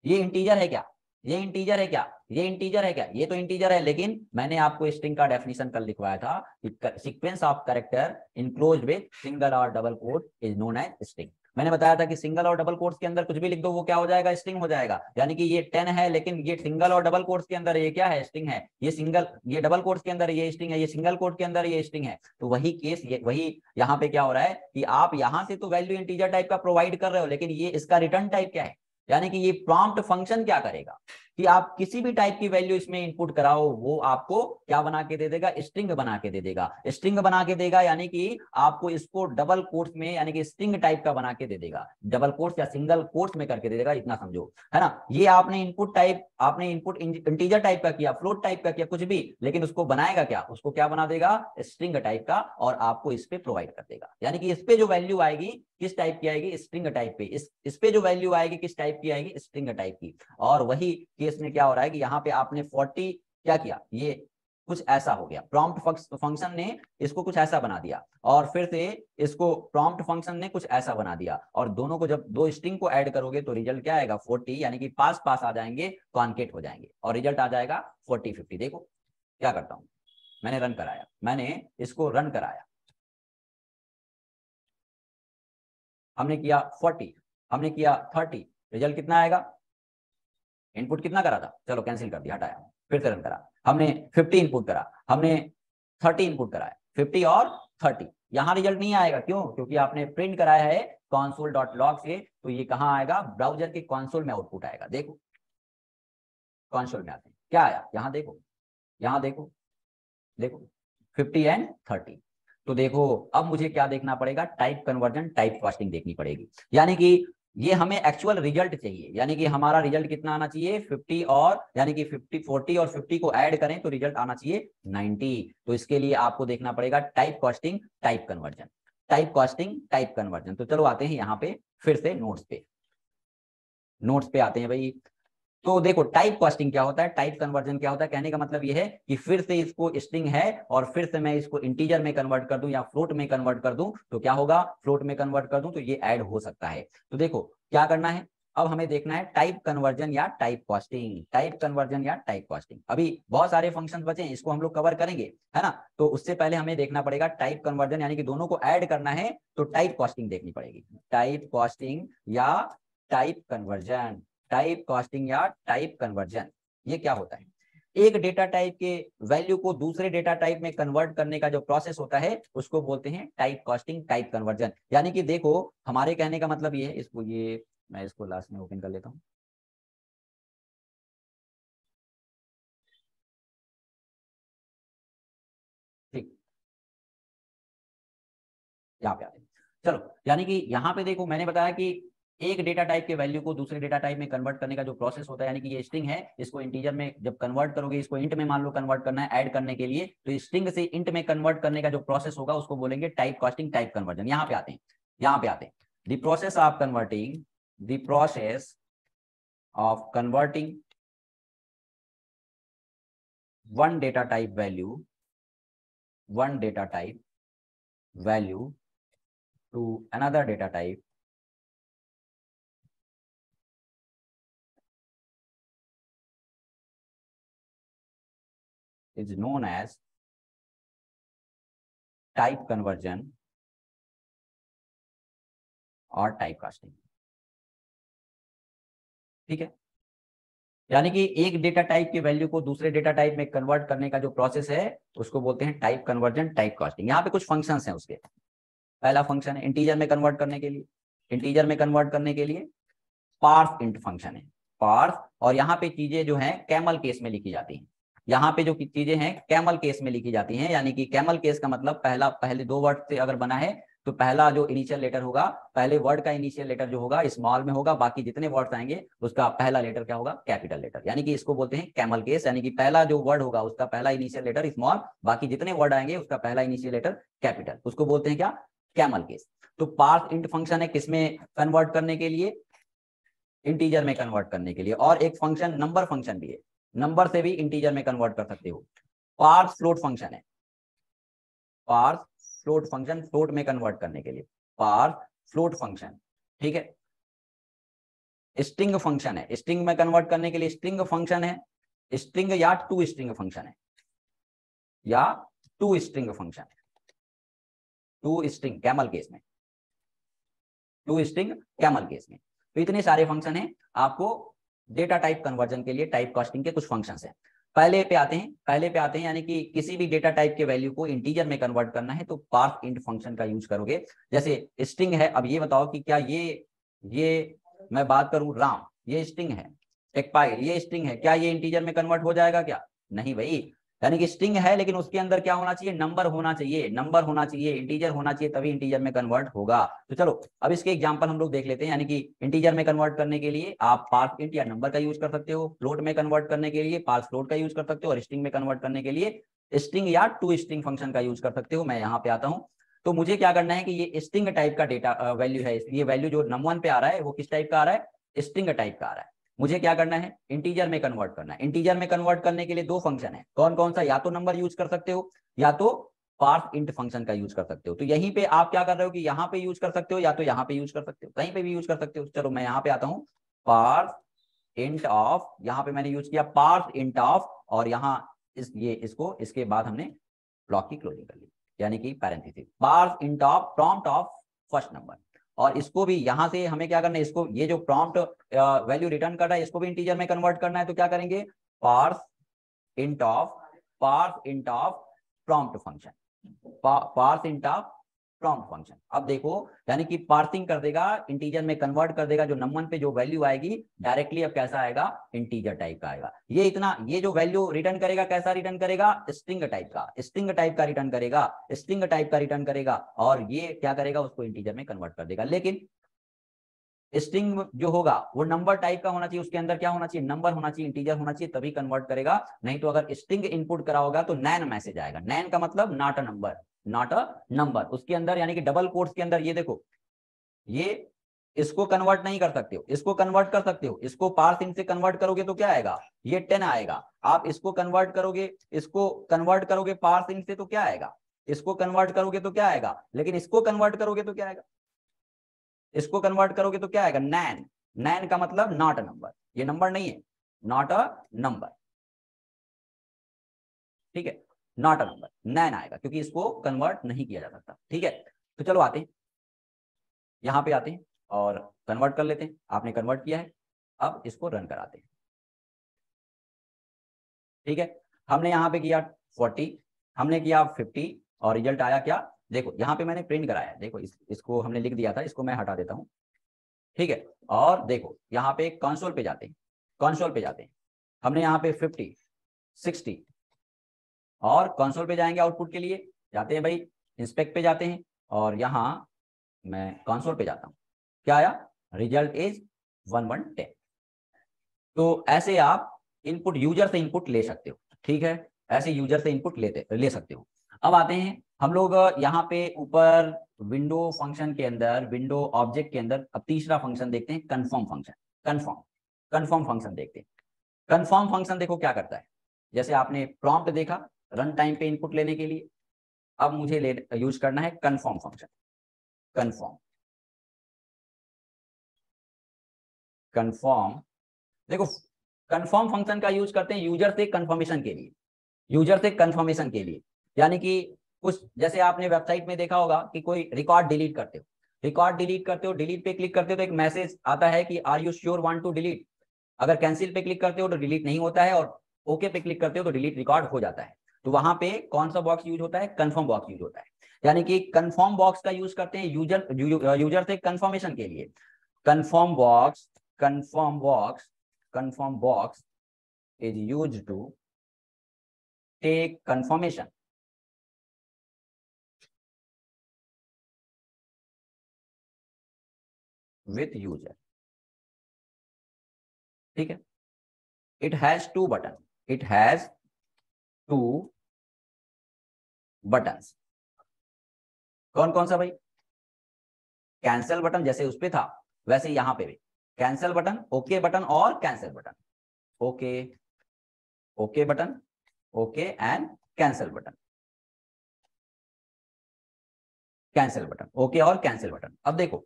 ये इंटीजर है क्या, ये इंटीजर है क्या, ये इंटीजर है क्या? ये तो इंटीजर है, लेकिन मैंने आपको स्ट्रिंग का डेफिनेशन कल लिखवाया था कि sequence of character enclosed with single और double quote is known as string. मैंने बताया था कि सिंगल और डबल कोट्स के अंदर कुछ भी लिख दो वो क्या हो जाएगा, स्ट्रिंग हो जाएगा। यानी कि ये 10 है, लेकिन ये सिंगल और डबल कोट्स के अंदर ये क्या है, स्ट्रिंग है। ये सिंगल, ये डबल कोट्स के अंदर ये स्ट्रिंग है, ये सिंगल कोट के अंदर ये स्ट्रिंग है। तो वही केस, ये वही यहाँ पे क्या हो रहा है कि आप यहाँ से तो वैल्यू इंटीजर टाइप का प्रोवाइड कर रहे हो, लेकिन ये इसका रिटर्न टाइप क्या है, यानी कि ये प्रॉम्प्ट फंक्शन क्या करेगा कि आप किसी भी टाइप की वैल्यू इसमें इनपुट कराओ, वो आपको क्या बना के दे देगा, स्ट्रिंग बना के दे देगा, स्ट्रिंग बना के देगा। यानी कि आपको इसको डबल कोट्स में, यानी कि स्ट्रिंग टाइप का बना के दे देगा, डबल कोट्स या सिंगल कोट्स में करके दे देगा, इतना समझो, है ना। ये आपने इनपुट टाइप, आपने इनपुट इंटीजर टाइप का किया, फ्लोट टाइप का किया, कुछ भी, लेकिन उसको बनाएगा क्या, उसको क्या बना देगा, स्ट्रिंग टाइप का, और आपको इस पे प्रोवाइड कर देगा। यानी कि इस पे जो वैल्यू आएगी किस टाइप की आएगी, स्ट्रिंग टाइप पे, इस पे जो वैल्यू आएगी किस टाइप की आएगी, स्ट्रिंग टाइप की। और वही केस में क्या हो रहा है कि यहाँ पे आपने 40 क्या किया, ये कुछ ऐसा हो गया, प्रॉम्प्ट फंक्शन ने इसको कुछ ऐसा बना दिया, और फिर से इसको प्रॉम्प्ट फंक्शन ने कुछ ऐसा बना दिया, और दोनों को जब दो स्ट्रिंग को ऐड करोगे तो रिजल्ट क्या आएगा, 40, यानी कि पास पास आ जाएंगे, कॉन्केट हो जाएंगे, और रिजल्ट आ जाएगा 40-50। देखो क्या करता हूं, मैंने रन कराया, मैंने इसको रन कराया, हमने किया 40, हमने किया 30, रिजल्ट कितना आएगा, इनपुट कितना करा था, चलो कैंसिल कर दिया, हटाया, फिर से रन करा, हमने 50 इनपुट करा, हमने 30 इनपुट कराया, 50 और 30, यहां रिजल्ट नहीं आएगा, क्यों, क्योंकि आपने प्रिंट कराया है console.log से, तो ये कहां आएगा, ब्राउजर के कंसोल में आउटपुट आएगा। देखो कंसोल में आते हैं, क्या आया, यहां देखो, यहां देखो, देखो 50 एंड 30। तो देखो अब मुझे क्या देखना पड़ेगा, टाइप कन्वर्जन, टाइप कास्टिंग देखनी पड़ेगी, यानी कि ये हमें एक्चुअल रिजल्ट चाहिए, यानी कि हमारा रिजल्ट कितना आना चाहिए, 50, और यानी कि 50, 40 और 50 को ऐड करें तो रिजल्ट आना चाहिए 90। तो इसके लिए आपको देखना पड़ेगा type casting, type conversion, type casting, type conversion. तो चलो आते हैं यहाँ पे फिर से नोट्स पे, नोट्स पे आते हैं भाई। तो देखो टाइप कास्टिंग क्या होता है, टाइप कन्वर्जन क्या होता है, कहने का मतलब ये है कि फिर से इसको स्ट्रिंग है और फिर से मैं इसको इंटीजर में कन्वर्ट कर दूं या फ्लोट में कन्वर्ट कर दूं, तो क्या होगा, फ्लोट में कन्वर्ट कर दूं तो ये ऐड हो सकता है। तो देखो क्या करना है, अब हमें देखना है टाइप कन्वर्जन या टाइप कास्टिंग, टाइप कन्वर्जन या टाइप कास्टिंग। अभी बहुत सारे फंक्शंस बचे हैं, इसको हम लोग कवर करेंगे, है ना। तो उससे पहले हमें देखना पड़ेगा टाइप कन्वर्जन, यानी कि दोनों को ऐड करना है तो टाइप कास्टिंग देखनी पड़ेगी, टाइप कास्टिंग या टाइप कन्वर्जन, टाइप कास्टिंग या टाइप कन्वर्जन, ये क्या होता है। एक डेटा टाइप के वैल्यू को दूसरे डेटा टाइप में कन्वर्ट करने का जो प्रोसेस होता है उसको बोलते हैं टाइप कास्टिंग, टाइप कन्वर्जन। यानी कि देखो हमारे कहने का मतलब ये है, इसको ये मैं इसको लास्ट में ओपन कर लेता हूं। ठीक, यहाँ पे आते हैं। चलो, यानी कि यहाँ पे देखो मैंने बताया कि एक डेटा टाइप के वैल्यू को दूसरे डेटा टाइप में कन्वर्ट करने का जो प्रोसेस होता है, यानी कि ये स्ट्रिंग है, इसको इंटीजर में जब कन्वर्ट करोगे, इसको इंट में मान लो कन्वर्ट करना है ऐड करने के लिए, तो स्ट्रिंग से इंट में कन्वर्ट करने का जो प्रोसेस होगा उसको बोलेंगे टाइप कास्टिंग, टाइप कन्वर्जन। यहाँ पे आते हैं, यहाँ पे आते हैं, the process of converting, the process of converting one data type value, one data type value to another data type is known as type conversion और टाइप कास्टिंग। ठीक है, यानी कि एक डेटा टाइप की वैल्यू को दूसरे डेटा टाइप में कन्वर्ट करने का जो प्रोसेस है उसको बोलते हैं टाइप कन्वर्जन, टाइप कास्टिंग। यहाँ पे कुछ फंक्शंस हैं उसके। पहला फंक्शन है इंटीजर में कन्वर्ट करने के लिए, इंटीजर में कन्वर्ट करने के लिए पार्स इंट फंक्शन है, पार्स। और यहाँ पे चीजें जो है कैमल केस में लिखी जाती हैं, यहाँ पे जो चीजें हैं कैमल केस में लिखी जाती हैं। यानी कि कैमल केस का मतलब पहले दो वर्ड से अगर बना है तो पहला जो इनिशियल लेटर होगा, पहले वर्ड का इनिशियल लेटर जो होगा स्मॉल में होगा, बाकी जितने वर्ड्स आएंगे उसका पहला लेटर क्या होगा, कैपिटल लेटर। यानी कि इसको बोलते हैं कैमल केस, यानी कि पहला जो वर्ड होगा उसका पहला इनिशियल लेटर स्मॉल, बाकी जितने वर्ड आएंगे उसका पहला इनिशियल लेटर कैपिटल, उसको बोलते हैं क्या, कैमल केस। तो पार्स इंट फंक्शन है किसमें कन्वर्ट करने के लिए, इंटीजर में कन्वर्ट करने के लिए। और एक फंक्शन नंबर फंक्शन भी है, नंबर से भी इंटीजर में कन्वर्ट कर सकते हो। पार्स फ्लोट फंक्शन है, पार्स फ्लोट फंक्शन, फ्लोट में कन्वर्ट करने के लिए पार्स फ्लोट फंक्शन। ठीक है, स्ट्रिंग फंक्शन है, स्ट्रिंग में कन्वर्ट करने के लिए स्ट्रिंग फंक्शन है, स्ट्रिंग या टू स्ट्रिंग फंक्शन है, या टू स्ट्रिंग फंक्शन है, टू स्ट्रिंग कैमल केस में, टू स्ट्रिंग कैमल केस में। तो इतने सारे फंक्शन हैं आपको डेटा टाइप कन्वर्जन के लिए, टाइप कास्टिंग के कुछ फंक्शंस हैं। पहले पे आते हैं, पहले पे आते हैं, यानी कि किसी भी डेटा टाइप के वैल्यू को इंटीजर में कन्वर्ट करना है तो पार्स इंट फंक्शन का यूज करोगे। जैसे स्ट्रिंग है, अब ये बताओ कि क्या ये मैं बात करूं राम, ये स्ट्रिंग है, एक पाइल ये स्ट्रिंग है, क्या ये इंटीजर में कन्वर्ट हो जाएगा क्या, नहीं भाई। यानी कि स्ट्रिंग है लेकिन उसके अंदर क्या होना चाहिए, नंबर होना चाहिए, नंबर होना चाहिए, इंटीजर होना चाहिए, तभी इंटीजर में कन्वर्ट होगा। तो चलो अब इसके एग्जांपल हम लोग देख लेते हैं। यानी कि इंटीजर में कन्वर्ट करने के लिए आप पार्स इंट या नंबर का यूज कर सकते हो, फ्लोट में कन्वर्ट करने के लिए पार्स फ्लोट का यूज कर सकते हो, और स्ट्रिंग में कन्वर्ट करने के लिए स्ट्रिंग या टू स्ट्रिंग फंक्शन का यूज कर सकते हो। मैं यहाँ पे आता हूँ, तो मुझे क्या करना है कि ये स्ट्रिंग टाइप का डेटा वैल्यू है, ये वैल्यू जो नम1 पे आ रहा है वो किस टाइप का आ रहा है, स्ट्रिंग टाइप का आ रहा है। मुझे क्या करना है, इंटीजर में कन्वर्ट करना है। इंटीजर में कन्वर्ट करने के लिए दो फंक्शन है, कौन कौन सा, या तो नंबर यूज कर सकते हो या तो पार्स इंट फंक्शन का यूज कर सकते हो। तो यहीं पे आप क्या कर रहे हो कि यहाँ पे यूज कर सकते हो या तो यहाँ पे यूज कर सकते हो, कहीं पे भी यूज कर सकते हो। चलो मैं यहाँ पे आता हूँ, पार्स इंट ऑफ, यहाँ पे मैंने यूज किया पार्स इंट ऑफ, और यहाँ इसको इसके बाद हमने ब्लॉक की क्लोजिंग कर ली, यानी कि parenthesis, parse int of prompt of first number. और इसको भी यहां से हमें क्या करना है, इसको ये जो प्रॉम्प्ट वैल्यू रिटर्न कर रहा है इसको भी इंटीजर में कन्वर्ट करना है, तो क्या करेंगे, parse int of, parse int of prompt function, parse int of prompt function. अब देखो यानी कि पार्सिंग कर देगा, इंटीजर में कन्वर्ट कर देगा, जो नंबर पे जो वैल्यू आएगी डायरेक्टली अब कैसा आएगा, इंटीजर टाइप का आएगा। ये इतना, ये जो वैल्यू रिटर्न करेगा कैसा रिटर्न करेगा, स्ट्रिंग टाइप का, स्ट्रिंग टाइप का रिटर्न करेगा, स्ट्रिंग टाइप का रिटर्न करेगा, और ये क्या करेगा, उसको इंटीजर में कन्वर्ट कर देगा। लेकिन स्ट्रिंग जो होगा वो नंबर टाइप का होना चाहिए, उसके अंदर क्या होना चाहिए, नंबर होना चाहिए, इंटीजर होना चाहिए, तभी कन्वर्ट करेगा। नहीं तो अगर स्ट्रिंग इनपुट करा होगा तो नैन मैसेज आएगा, नैन का मतलब not a number, not a number. उसके अंदर यानी कि डबल कोट्स के अंदर ये देखो, ये इसको कन्वर्ट नहीं कर सकते हो, इसको कन्वर्ट कर सकते हो, इसको पार्स इंट से कन्वर्ट करोगे तो क्या आएगा, ये 10 आएगा। आप इसको कन्वर्ट करोगे, इसको कन्वर्ट करोगे पार्स इंट से तो क्या आएगा, इसको कन्वर्ट करोगे तो क्या आएगा, लेकिन इसको कन्वर्ट करोगे तो क्या आएगा, इसको कन्वर्ट करोगे तो क्या आएगा, नैन, नैन का मतलब नॉट अ नंबर, ये नंबर नहीं है, नॉट अ नंबर। ठीक है, नॉट अ नंबर, नैन आएगा, क्योंकि इसको कन्वर्ट नहीं किया जा सकता। ठीक है, तो चलो आते हैं, यहां पे आते हैं और कन्वर्ट कर लेते हैं। आपने कन्वर्ट किया है, अब इसको रन कराते हैं। ठीक है, हमने यहाँ पे किया 40, हमने किया 50 और रिजल्ट आया क्या, देखो यहाँ पे मैंने प्रिंट कराया, देखो इसको हमने लिख दिया था, इसको मैं हटा देता हूँ, ठीक है। और देखो यहाँ पे कंसोल पे जाते हैं, कंसोल पे जाते हैं, हमने यहाँ पे 50 60 और कंसोल पे जाएंगे आउटपुट के लिए, जाते हैं भाई, इंस्पेक्ट पे जाते हैं और यहाँ मैं कंसोल पे जाता हूँ, क्या आया, रिजल्ट इज 1110। तो ऐसे आप इनपुट यूजर से इनपुट ले सकते हो, ठीक है, ऐसे यूजर से इनपुट ले सकते हो। अब आते हैं हम लोग यहाँ पे ऊपर विंडो फंक्शन के अंदर, विंडो ऑब्जेक्ट के अंदर, अब तीसरा फंक्शन देखते हैं, कंफर्म फंक्शन। कंफर्म फंक्शन देखते हैं। कंफर्म फंक्शन देखो क्या करता है, जैसे आपने प्रॉम्प्ट देखा रन टाइम पे इनपुट लेने के लिए, अब मुझे यूज करना है कंफर्म फंक्शन। कंफर्म देखो, कंफर्म फंक्शन का यूज करते हैं यूजर से कंफर्मेशन के लिए, यानी कि कुछ, जैसे आपने वेबसाइट में देखा होगा कि कोई रिकॉर्ड डिलीट करते हो, डिलीट पे क्लिक करते हो तो एक मैसेज आता है कि are you sure want to delete, अगर कैंसिल पे क्लिक करते हो तो डिलीट नहीं होता है, और ओके पे क्लिक करते हो तो डिलीट रिकॉर्ड हो जाता है। तो वहां पे कौन सा बॉक्स यूज होता है, कंफर्म बॉक्स यूज होता है, यानी कि कंफर्म बॉक्स का यूज करते हैं यूजर से कंफर्मेशन के लिए। Confirm box is used to take confirmation with user, ठीक है। it has two buttons, कौन कौन सा भाई, कैंसिल बटन जैसे उस पे था वैसे यहां पे भी कैंसिल बटन, ओके बटन और cancel button, okay button, okay and cancel button, okay और कैंसिल बटन। अब देखो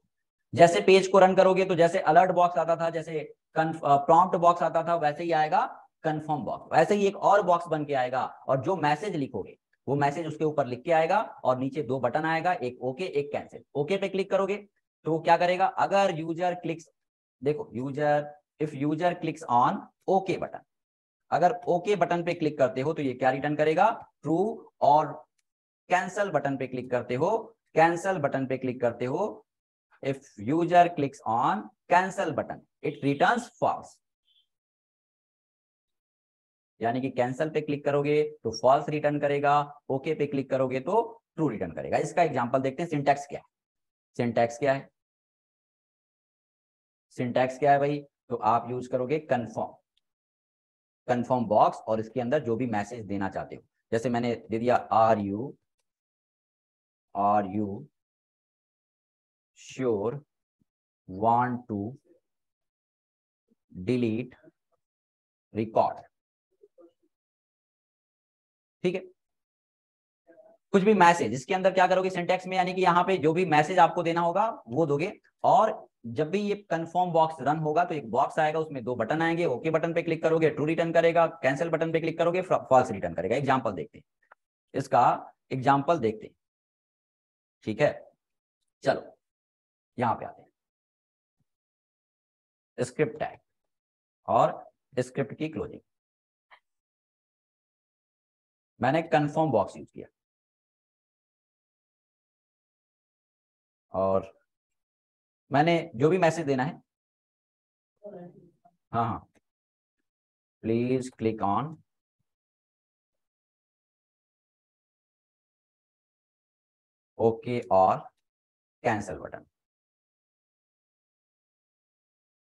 जैसे पेज को रन करोगे तो जैसे अलर्ट बॉक्स आता था, जैसे प्रॉम्प्ट बॉक्स आता था, वैसे ही आएगा कंफर्म बॉक्स, वैसे ही एक और बॉक्स बन के आएगा, और जो मैसेज लिखोगे वो मैसेज उसके ऊपर लिख के आएगा, और नीचे दो बटन आएगा, एक ओके एक कैंसिल। ओके पे क्लिक करोगे तो वो क्या करेगा, अगर यूजर क्लिक्स, देखो if user clicks on okay button, अगर ओके बटन पे क्लिक करते हो तो ये क्या रिटर्न करेगा, ट्रू, और कैंसिल बटन पे क्लिक करते हो, if user clicks on cancel button it returns false, यानी कि कैंसिल पे क्लिक करोगे तो फॉल्स रिटर्न करेगा, ओके पे क्लिक करोगे तो ट्रू रिटर्न करेगा। इसका एग्जांपल देखते हैं, सिंटैक्स क्या है, सिंटैक्स क्या है भाई, तो आप यूज करोगे कंफर्म बॉक्स, और इसके अंदर जो भी मैसेज देना चाहते हो, जैसे मैंने दे दिया are you sure want to delete record, ठीक है। कुछ भी मैसेज इसके अंदर क्या करोगे सिंटैक्स में, यानी कि यहाँ पे जो भी मैसेज आपको देना होगा वो दोगे, और जब भी ये कंफर्म बॉक्स रन होगा तो एक बॉक्स आएगा, उसमें दो बटन आएंगे, ओके बटन पे क्लिक करोगे ट्रू रिटर्न करेगा, कैंसिल बटन पे क्लिक करोगे फॉल्स रिटर्न करेगा। एग्जांपल देखते हैं, इसका एग्जांपल देखते हैं, ठीक है। चलो यहां पे आते हैं, स्क्रिप्ट टैग और स्क्रिप्ट की क्लोजिंग, मैंने कंफर्म बॉक्स यूज किया और मैंने जो भी मैसेज देना है, हाँ प्लीज क्लिक ऑन ओके और कैंसिल बटन,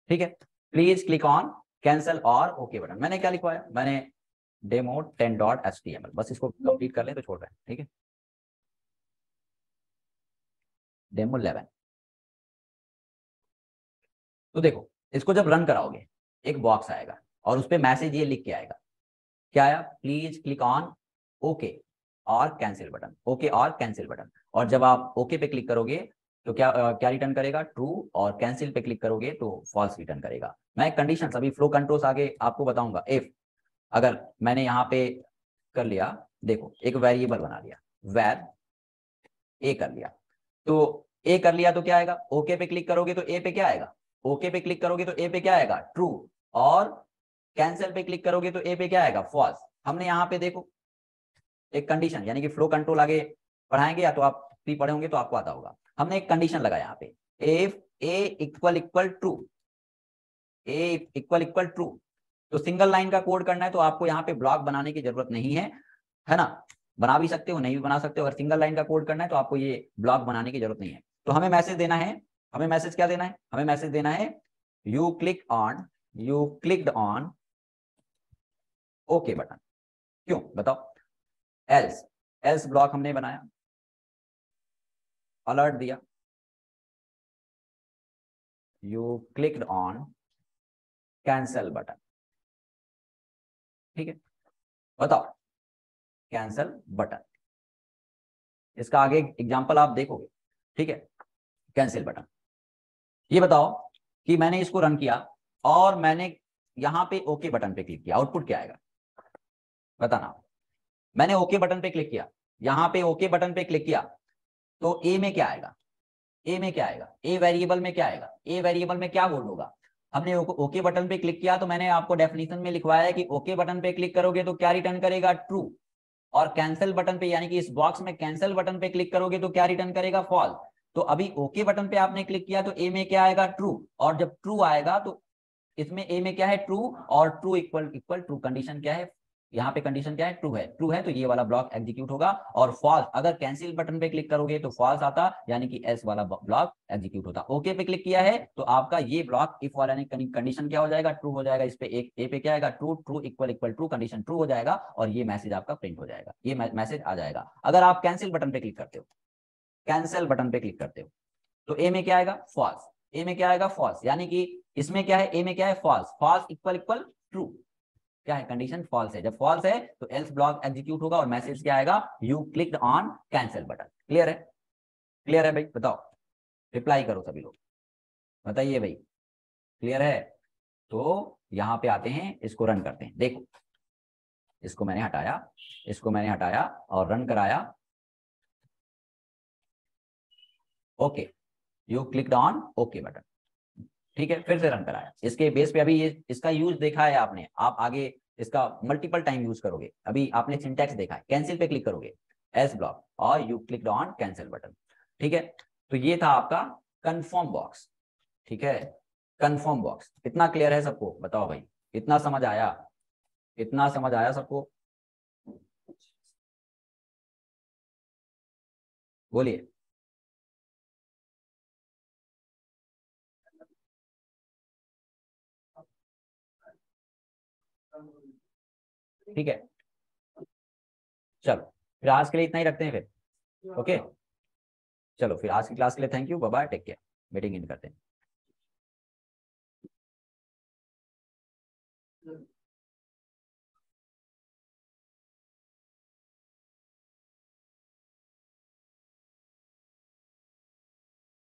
ठीक है। प्लीज क्लिक ऑन कैंसिल और ओके बटन, मैंने क्या लिखवाया, मैंने demo10.html, बस इसको कंप्लीट कर ले तो छोड़ रहे हैं, ठीक है। डेमो 11, तो देखो इसको जब रन कराओगे एक बॉक्स आएगा और उस पर मैसेज ये लिख के आएगा, क्या आया, प्लीज क्लिक ऑन ओके और कैंसिल बटन, और जब आप ओके पे क्लिक करोगे तो क्या रिटर्न करेगा, ट्रू, और कैंसिल पे क्लिक करोगे तो फॉल्स रिटर्न करेगा। मैं कंडीशन अभी फ्लो कंट्रोल्स आगे आपको बताऊंगा। इफ अगर मैंने यहाँ पे कर लिया, देखो एक वेरिएबल बना लिया, वैर ए कर लिया, तो ए कर लिया तो क्या आएगा, ओके पे क्लिक करोगे तो ए पे क्या आएगा, ट्रू, और कैंसिल पे क्लिक करोगे तो ए पे क्या आएगा, फॉल्स। हमने यहाँ पे देखो एक कंडीशन, यानी कि फ्लो कंट्रोल आगे पढ़ाएंगे या तो आप प्री पढ़े होंगे तो आपको आता होगा। हमने एक कंडीशन लगाया यहाँ पे, if A equal true, A equal true, तो सिंगल लाइन का कोड करना है तो आपको यहाँ पे ब्लॉक बनाने की जरूरत नहीं है ना, बना भी सकते हो नहीं भी बना सकते हो। अगर सिंगल लाइन का कोड करना है तो आपको ये ब्लॉक बनाने की जरूरत नहीं है। तो हमें मैसेज देना है, हमें मैसेज क्या देना है, हमें मैसेज देना है you clicked on okay button. क्यों बताओ? एल्स ब्लॉक हमने बनाया, अलर्ट दिया, you clicked on cancel button, ठीक है, बताओ कैंसल बटन। इसका आगे एग्जांपल आप देखोगे, ठीक है। कैंसिल बटन, ये बताओ कि मैंने इसको रन किया और मैंने यहां पे ओके बटन पे क्लिक किया, आउटपुट क्या आएगा बताना। मैंने ओके बटन पे क्लिक किया, यहां पे ओके बटन पे क्लिक किया, तो ए में क्या आएगा, ए में क्या आएगा, ए वेरिएबल में क्या आएगा, ए वेरिएबल में क्या होल्ड होगा। हमने ओके बटन पे क्लिक किया तो मैंने आपको डेफिनेशन में लिखवाया है कि ओके बटन पे क्लिक करोगे तो क्या रिटर्न करेगा, ट्रू। और कैंसिल बटन पे, यानी कि इस बॉक्स में कैंसिल बटन पे क्लिक करोगे तो क्या रिटर्न करेगा, फॉल्स। तो अभी ओके बटन पे आपने क्लिक किया तो ए में क्या आएगा, ट्रू। और जब ट्रू आएगा तो इसमें ए में क्या है, ट्रू, और ट्रू इक्वल ट्रू, कंडीशन क्या है यहाँ पे, कंडीशन क्या है, ट्रू है तो ये वाला ब्लॉक एग्जीक्यूट होगा। और फॉल्स, अगर कैंसिल बटन पे क्लिक करोगे तो फॉल्स आता, यानी कि एस वाला ब्लॉक एग्जीक्यूट होता। ओके पे क्लिक किया है तो आपका ये ब्लॉक इफ वाला कंडीशन क्या हो जाएगा, ट्रू हो जाएगा। इस पे एक ए पे क्या आएगा, true equal true, condition true हो जाएगा और ये मैसेज आपका प्रिंट हो जाएगा, ये मैसेज आ जाएगा। अगर आप कैंसिल बटन पे क्लिक करते हो, कैंसिल बटन पे क्लिक करते हो तो ए में क्या आएगा, फॉल्स, ए में क्या आएगा, फॉल्स, यानी कि इसमें क्या है, ए में क्या है, फॉल्स, फॉल्स इक्वल ट्रू, क्या है, कंडीशन फॉल्स है। जब फॉल्स है तो एल्स ब्लॉक एग्जीक्यूट होगा और मैसेज क्या आएगा, you clicked on cancel button. Clear है, क्लियर है भाई, बताओ, रिप्लाई करो सभी लोग, बताइए भाई क्लियर है। तो यहां पे आते हैं, इसको रन करते हैं। देखो इसको मैंने हटाया, इसको मैंने हटाया और रन कराया, okay, you clicked on okay button, ठीक है। फिर से रन कराया, इसके बेस पे अभी ये इसका यूज देखा है आपने, आप आगे इसका मल्टीपल टाइम यूज करोगे। अभी आपने सिंटैक्स देखा है, कैंसिल पे क्लिक करोगे एस ब्लॉक और you clicked on cancel button, ठीक है। तो ये था आपका कंफर्म बॉक्स, ठीक है, कंफर्म बॉक्स। इतना क्लियर है सबको, बताओ भाई, इतना समझ आया, इतना समझ आया सबको, बोलिए। ठीक है, चलो फिर आज के लिए इतना ही रखते हैं फिर, ओके। चलो फिर आज की क्लास के लिए thank you, bye bye, take care, meeting इन करते हैं।